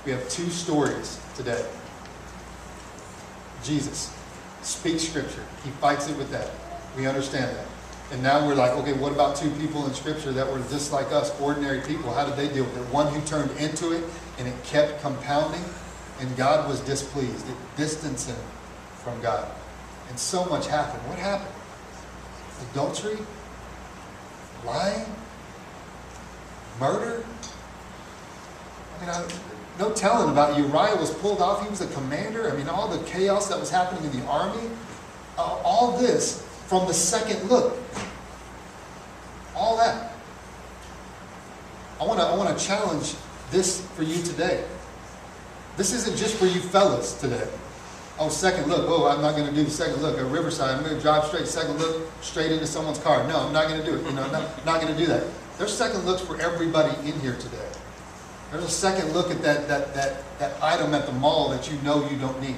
We have two stories today. Jesus speaks Scripture. He fights it with that. We understand that. And now we're like, okay, what about two people in Scripture that were just like us, ordinary people? How did they deal with it? One who turned into it, and it kept compounding, and God was displeased. It distanced him from God. And so much happened. What happened? Adultery? Lying? Murder? I mean, no telling about Uriah was pulled off. He was a commander. I mean, all the chaos that was happening in the army. All this from the second look. All that. I want to challenge this for you today. This isn't just for you fellas today. Oh, second look. Oh, I'm not going to do the second look at Riverside. I'm going to drive straight, second look, straight into someone's car. No, I'm not going to do it. Not going to do that. There's second looks for everybody in here today. There's a second look at that item at the mall that you know you don't need.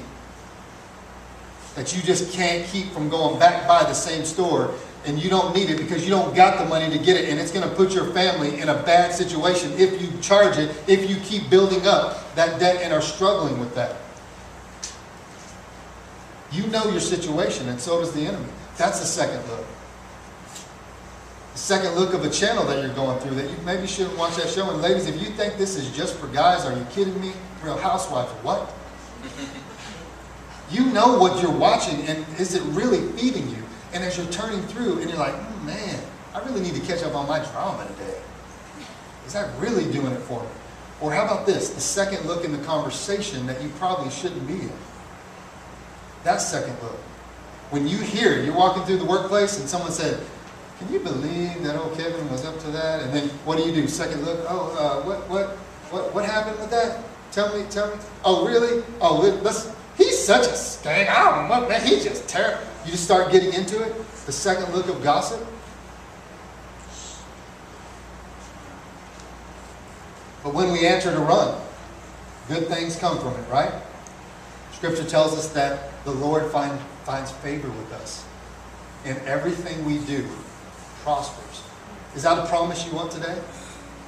That you just can't keep from going back by the same store, and you don't need it because you don't got the money to get it, and it's going to put your family in a bad situation if you charge it, if you keep building up that debt and are struggling with that. You know your situation, and so does the enemy. That's a second look. The second look of a channel that you're going through that you maybe shouldn't watch that show. And ladies, if you think this is just for guys, are you kidding me? Real Housewives, what? You know what you're watching, and is it really feeding you? And as you're turning through, and you're like, man, I really need to catch up on my drama today. Is that really doing it for me? Or how about this? The second look in the conversation that you probably shouldn't be in. That second look. When you hear, you're walking through the workplace and someone said, can you believe that old Kevin was up to that? And then what do? Second look, what happened with that? Tell me. Oh, really? Oh, he's such a skank. I don't know, man. He's just terrible. You just start getting into it. The second look of gossip. But when we answer to run, good things come from it, right? Scripture tells us that the Lord finds favor with us. And everything we do prospers. Is that a promise you want today?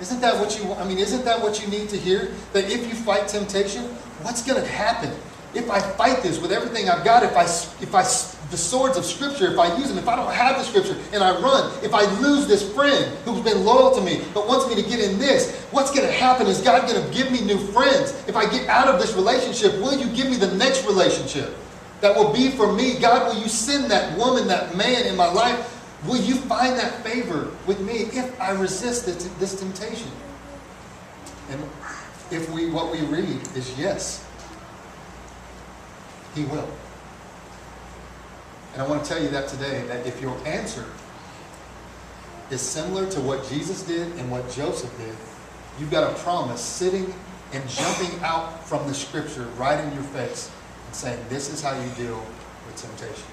Isn't that what you want? I mean, isn't that what you need to hear? That if you fight temptation, what's going to happen? If I fight this with everything I've got, the swords of Scripture, if I use them, if I don't have the Scripture and I run, if I lose this friend who's been loyal to me but wants me to get in this, what's going to happen? Is God going to give me new friends? If I get out of this relationship, will you give me the next relationship that will be for me? God, will you send that woman, that man in my life? Will you find that favor with me if I resist this temptation? And if what we read is yes, He will. And I want to tell you that today, that if your answer is similar to what Jesus did and what Joseph did, you've got a promise sitting and jumping out from the Scripture right in your face and saying, this is how you deal with temptation.